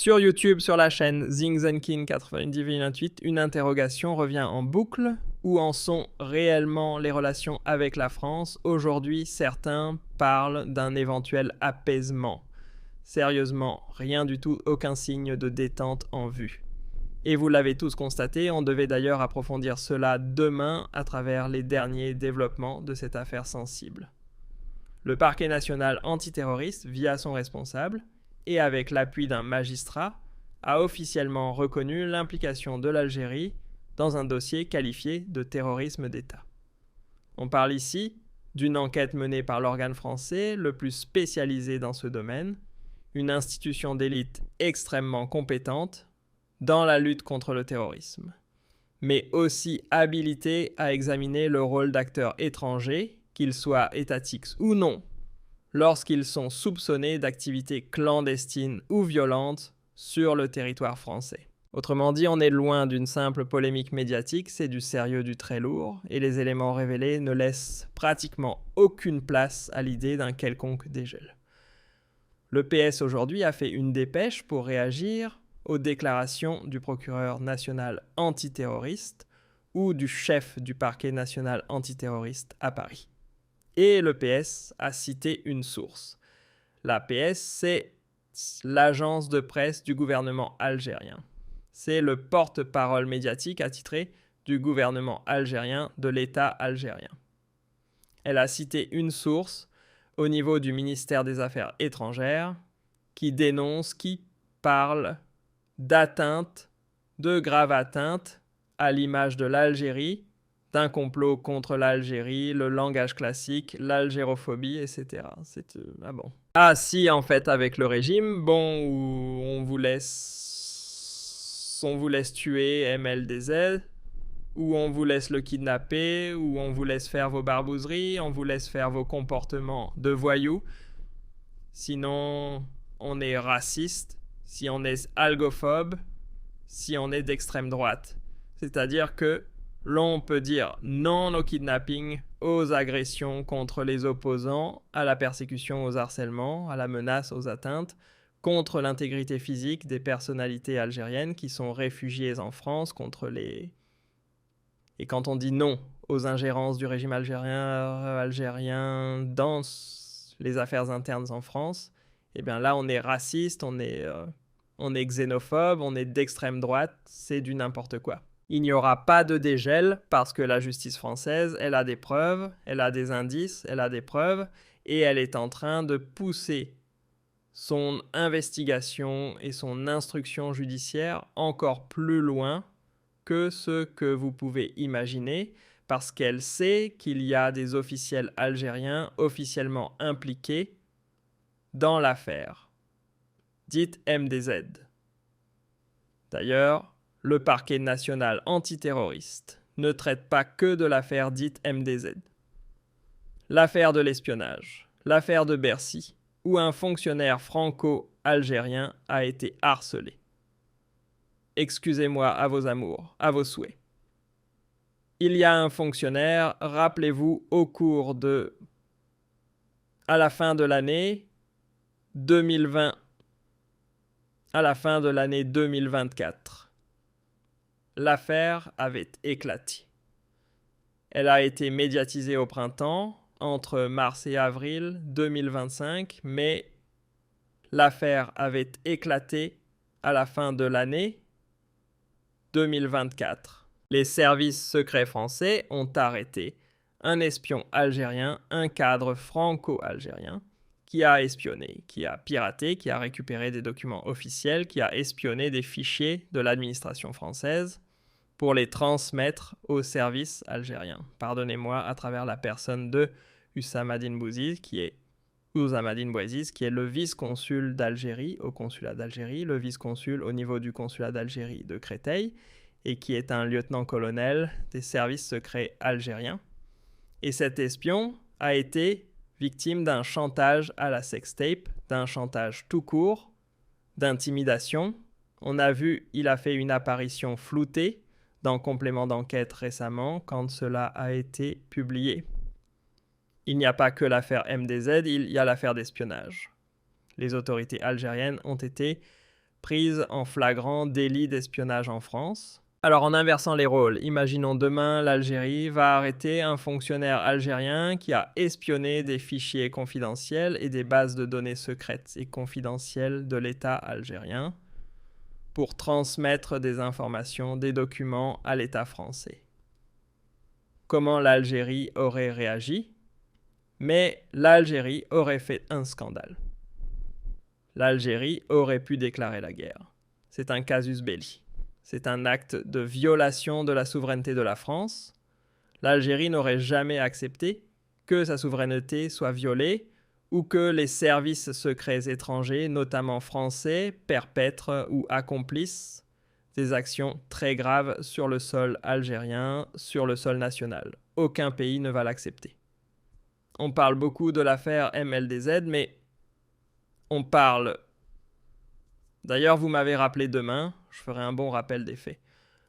Sur YouTube, sur la chaîne Zingzenkin 9028, une interrogation revient en boucle. Où en sont réellement les relations avec la France? Aujourd'hui, certains parlent d'un éventuel apaisement. Sérieusement, rien du tout, aucun signe de détente en vue. Et vous l'avez tous constaté, on devait d'ailleurs approfondir cela demain à travers les derniers développements de cette affaire sensible. Le parquet national antiterroriste, via son responsable, et avec l'appui d'un magistrat, a officiellement reconnu l'implication de l'Algérie dans un dossier qualifié de terrorisme d'État. On parle ici d'une enquête menée par l'organe français le plus spécialisé dans ce domaine, une institution d'élite extrêmement compétente dans la lutte contre le terrorisme, mais aussi habilitée à examiner le rôle d'acteurs étrangers, qu'ils soient étatiques ou non, lorsqu'ils sont soupçonnés d'activités clandestines ou violentes sur le territoire français. Autrement dit, on est loin d'une simple polémique médiatique, c'est du sérieux du très lourd, et les éléments révélés ne laissent pratiquement aucune place à l'idée d'un quelconque dégel. Le PS aujourd'hui a fait une dépêche pour réagir aux déclarations du procureur national antiterroriste ou du chef du parquet national antiterroriste à Paris. Et le PS a cité une source. La PS, c'est l'agence de presse du gouvernement algérien. C'est le porte-parole médiatique attitré du gouvernement algérien, de l'État algérien. Elle a cité une source au niveau du ministère des Affaires étrangères qui dénonce, qui parle d'atteinte, de grave atteinte à l'image de l'Algérie, d'un complot contre l'Algérie, le langage classique, l'algérophobie, etc. Ah bon. Ah si, en fait, avec le régime, bon, où on vous laisse tuer MLDZ, où on vous laisse le kidnapper, où on vous laisse faire vos barbouzeries, on vous laisse faire vos comportements de voyous. Sinon, on est raciste, si on est algophobe, si on est d'extrême droite. C'est-à-dire que l'on peut dire non au kidnapping, aux agressions contre les opposants, à la persécution, aux harcèlements, à la menace, aux atteintes, contre l'intégrité physique des personnalités algériennes qui sont réfugiées en France, contre les... Et quand on dit non aux ingérences du régime algérien dans les affaires internes en France, eh bien là on est raciste, on est xénophobe, on est d'extrême droite, c'est du n'importe quoi. Il n'y aura pas de dégel parce que la justice française, elle a des preuves, elle a des indices, elle a des preuves, et elle est en train de pousser son investigation et son instruction judiciaire encore plus loin que ce que vous pouvez imaginer, parce qu'elle sait qu'il y a des officiels algériens officiellement impliqués dans l'affaire, dite MDZ. D'ailleurs, le parquet national antiterroriste ne traite pas que de l'affaire dite MDZ. L'affaire de l'espionnage, l'affaire de Bercy, où un fonctionnaire franco-algérien a été harcelé. Excusez-moi à vos amours, à vos souhaits. Il y a un fonctionnaire, rappelez-vous, à la fin de l'année 2020, à la fin de l'année 2024. L'affaire avait éclaté. Elle a été médiatisée au printemps, entre mars et avril 2025, mais l'affaire avait éclaté à la fin de l'année 2024. Les services secrets français ont arrêté un espion algérien, un cadre franco-algérien, qui a espionné, qui a piraté, qui a récupéré des documents officiels, qui a espionné des fichiers de l'administration française pour les transmettre aux services algériens. Pardonnez-moi, à travers la personne de Hussamadine Bouaziz, qui est le vice-consul d'Algérie au consulat d'Algérie, le vice-consul au niveau du consulat d'Algérie de Créteil, et qui est un lieutenant-colonel des services secrets algériens. Et cet espion a été victime d'un chantage à la sextape, d'un chantage tout court, d'intimidation. On a vu, il a fait une apparition floutée dans Complément d'enquête récemment, quand cela a été publié. Il n'y a pas que l'affaire MDZ, il y a l'affaire d'espionnage. Les autorités algériennes ont été prise en flagrant délit d'espionnage en France. Alors en inversant les rôles, imaginons demain l'Algérie va arrêter un fonctionnaire algérien qui a espionné des fichiers confidentiels et des bases de données secrètes et confidentielles de l'État algérien pour transmettre des informations, des documents à l'État français. Comment l'Algérie aurait réagi? Mais l'Algérie aurait fait un scandale. L'Algérie aurait pu déclarer la guerre. C'est un casus belli. C'est un acte de violation de la souveraineté de la France. L'Algérie n'aurait jamais accepté que sa souveraineté soit violée ou que les services secrets étrangers, notamment français, perpètrent ou accomplissent des actions très graves sur le sol algérien, sur le sol national. Aucun pays ne va l'accepter. On parle beaucoup de l'affaire MLDZ, mais on parle... D'ailleurs, vous m'avez rappelé demain, je ferai un bon rappel des faits.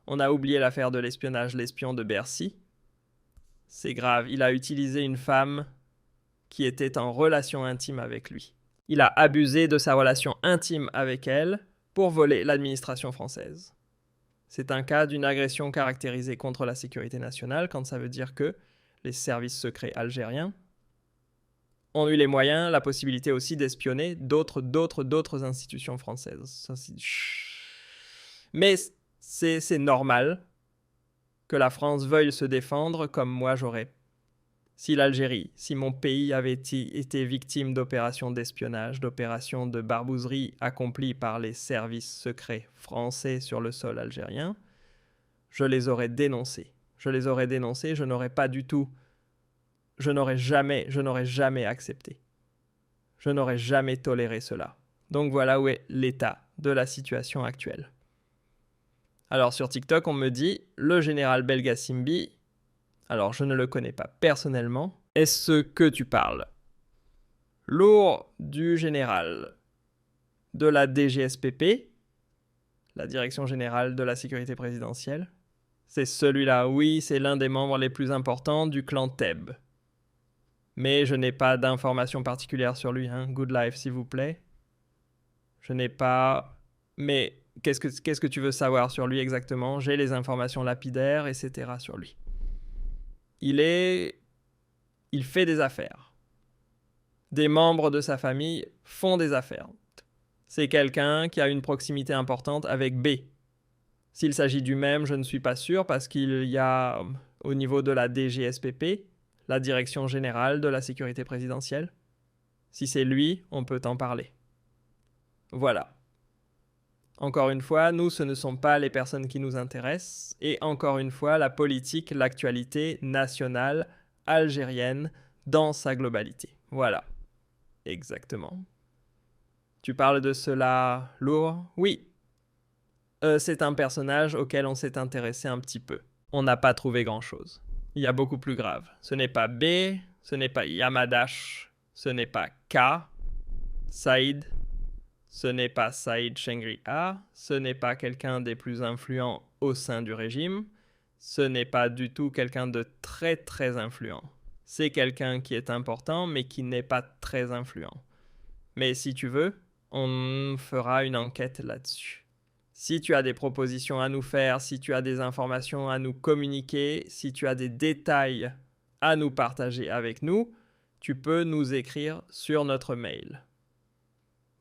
On a oublié l'affaire de l'espionnage, l'espion de Bercy. C'est grave, il a utilisé une femme qui était en relation intime avec lui. Il a abusé de sa relation intime avec elle pour voler l'administration française. C'est un cas d'une agression caractérisée contre la sécurité nationale, quand ça veut dire que les services secrets algériens ont eu les moyens, la possibilité aussi d'espionner d'autres institutions françaises. Ça, mais c'est normal que la France veuille se défendre comme moi j'aurais. Si l'Algérie, si mon pays avait été victime d'opérations d'espionnage, d'opérations de barbouzerie accomplies par les services secrets français sur le sol algérien, je les aurais dénoncés. Je n'aurais jamais accepté. Je n'aurais jamais toléré cela. Donc voilà où est l'état de la situation actuelle. Alors sur TikTok, on me dit « Le général Belgasimbi », alors je ne le connais pas personnellement, est-ce que tu parles? Lourd du général de la DGSPP, la Direction Générale de la Sécurité Présidentielle. C'est celui-là, oui, c'est l'un des membres les plus importants du clan Teb. Mais je n'ai pas d'informations particulières sur lui, hein. Good life, s'il vous plaît. Je n'ai pas... Mais qu'est-ce que tu veux savoir sur lui exactement? J'ai les informations lapidaires, etc. sur lui. Il fait des affaires. Des membres de sa famille font des affaires. C'est quelqu'un qui a une proximité importante avec B. S'il s'agit du même, je ne suis pas sûr parce qu'il y a, au niveau de la DGSPP, la Direction Générale de la Sécurité Présidentielle. Si c'est lui, on peut en parler. Voilà. Encore une fois, nous, ce ne sont pas les personnes qui nous intéressent. Et encore une fois, la politique, l'actualité nationale algérienne dans sa globalité. Voilà. Exactement. Tu parles de cela lourd? Oui. C'est un personnage auquel on s'est intéressé un petit peu. On n'a pas trouvé grand-chose. Il y a beaucoup plus grave. Ce n'est pas B, ce n'est pas Yamadash, ce n'est pas K, Saïd, ce n'est pas Saïd Chengri-A, ce n'est pas quelqu'un des plus influents au sein du régime, ce n'est pas du tout quelqu'un de très très influent. C'est quelqu'un qui est important mais qui n'est pas très influent. Mais si tu veux, on fera une enquête là-dessus. Si tu as des propositions à nous faire, si tu as des informations à nous communiquer, si tu as des détails à nous partager avec nous, tu peux nous écrire sur notre mail.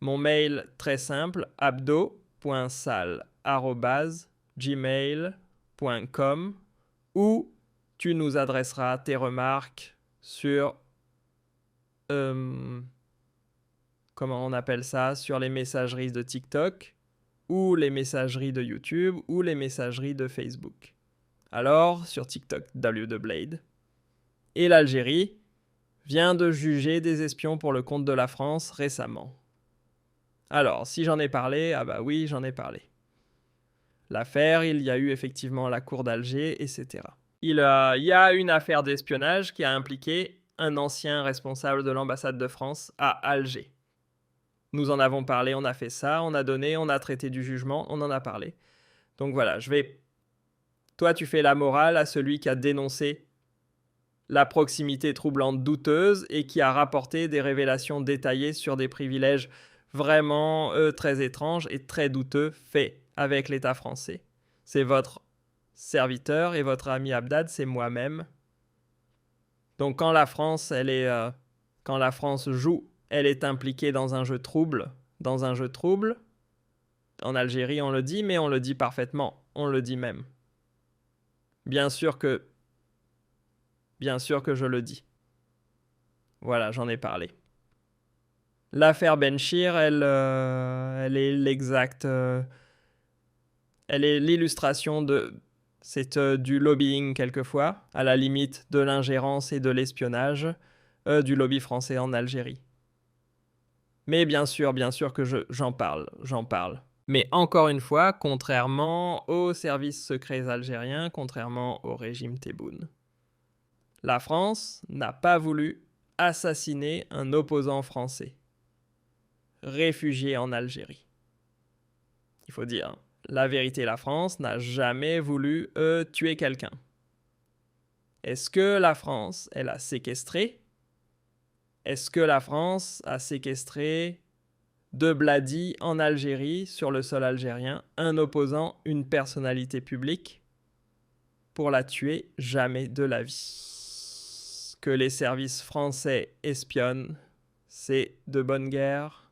Mon mail très simple, abdo.sal@gmail.com, où tu nous adresseras tes remarques sur... comment on appelle ça? Sur les messageries de TikTok, ou les messageries de YouTube, ou les messageries de Facebook. Alors, sur TikTok, W2Blade. Et l'Algérie vient de juger des espions pour le compte de la France récemment. Alors, si j'en ai parlé, ah bah oui, j'en ai parlé. L'affaire, il y a eu effectivement la cour d'Alger, etc. Il y a une affaire d'espionnage qui a impliqué un ancien responsable de l'ambassade de France à Alger. Nous en avons parlé, on a fait ça, on a donné, on a traité du jugement, on en a parlé. Donc voilà, toi, tu fais la morale à celui qui a dénoncé la proximité troublante douteuse et qui a rapporté des révélations détaillées sur des privilèges vraiment très étrange et très douteux fait avec l'État français. C'est votre serviteur et votre ami Abdad, c'est moi-même. Donc quand la France, quand la France joue, elle est impliquée dans un jeu trouble. Dans un jeu trouble, en Algérie on le dit, mais on le dit parfaitement, on le dit même. Bien sûr que je le dis. Voilà, j'en ai parlé. L'affaire Benchir, elle est elle est l'illustration de... C'est du lobbying quelquefois, à la limite de l'ingérence et de l'espionnage du lobby français en Algérie. Mais bien sûr que j'en parle. Mais encore une fois, contrairement aux services secrets algériens, contrairement au régime Tebboune, la France n'a pas voulu assassiner un opposant français, réfugié en Algérie. Il faut dire, la vérité, la France n'a jamais voulu tuer quelqu'un. Est-ce que la France, elle a séquestré? Est-ce que la France a séquestré de Bladi en Algérie, sur le sol algérien, un opposant, une personnalité publique, pour la tuer? Jamais de la vie. Que les services français espionnent, c'est de bonne guerre,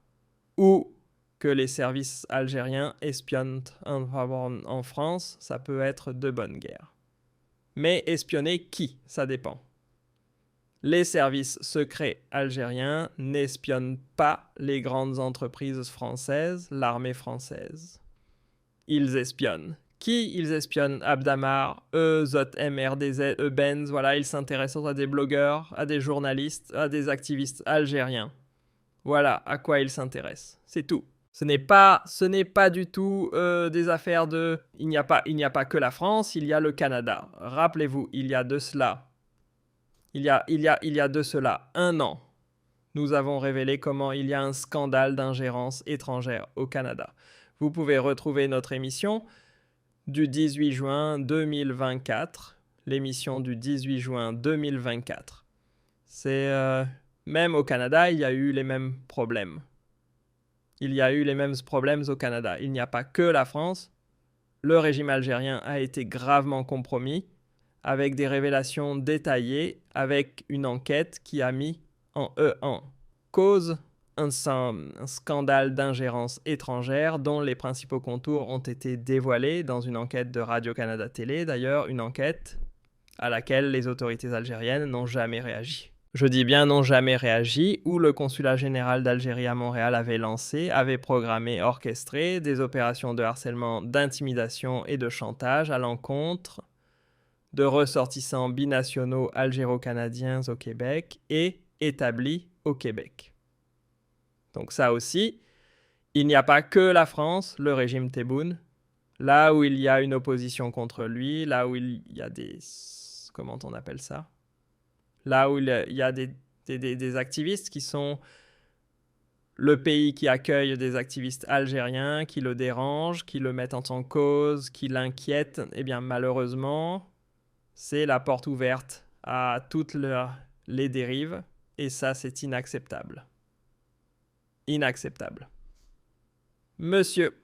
ou que les services algériens espionnent en France, ça peut être de bonne guerre. Mais espionner qui? Ça dépend. Les services secrets algériens n'espionnent pas les grandes entreprises françaises, l'armée française. Ils espionnent. Qui ils espionnent? Abdamar, Zot MRDZ, Benz, voilà, ils s'intéressent à des blogueurs, à des journalistes, à des activistes algériens. Voilà à quoi ils s'intéressent. C'est tout. Ce n'est pas du tout des affaires de... Il n'y a pas que la France, il y a le Canada. Rappelez-vous, il y a de cela un an, nous avons révélé comment il y a un scandale d'ingérence étrangère au Canada. Vous pouvez retrouver notre émission du 18 juin 2024, l'émission du 18 juin 2024. Même au Canada, il y a eu les mêmes problèmes. Il y a eu les mêmes problèmes au Canada. Il n'y a pas que la France. Le régime algérien a été gravement compromis, avec des révélations détaillées, avec une enquête qui a mis en cause un scandale d'ingérence étrangère dont les principaux contours ont été dévoilés dans une enquête de Radio-Canada Télé, d'ailleurs une enquête à laquelle les autorités algériennes n'ont jamais réagi. Je dis bien n'ont jamais réagi, où le consulat général d'Algérie à Montréal avait programmé, orchestré des opérations de harcèlement, d'intimidation et de chantage à l'encontre de ressortissants binationaux algéro-canadiens au Québec et établis au Québec. Donc ça aussi, il n'y a pas que la France, le régime Tebboune, là où il y a une opposition contre lui, là où il y a des... Comment on appelle ça? Là où il y a des activistes qui sont le pays qui accueille des activistes algériens, qui le dérangent, qui le mettent en cause, qui l'inquiètent, eh bien malheureusement... c'est la porte ouverte à toutes les dérives, et ça, c'est inacceptable. Inacceptable. Monsieur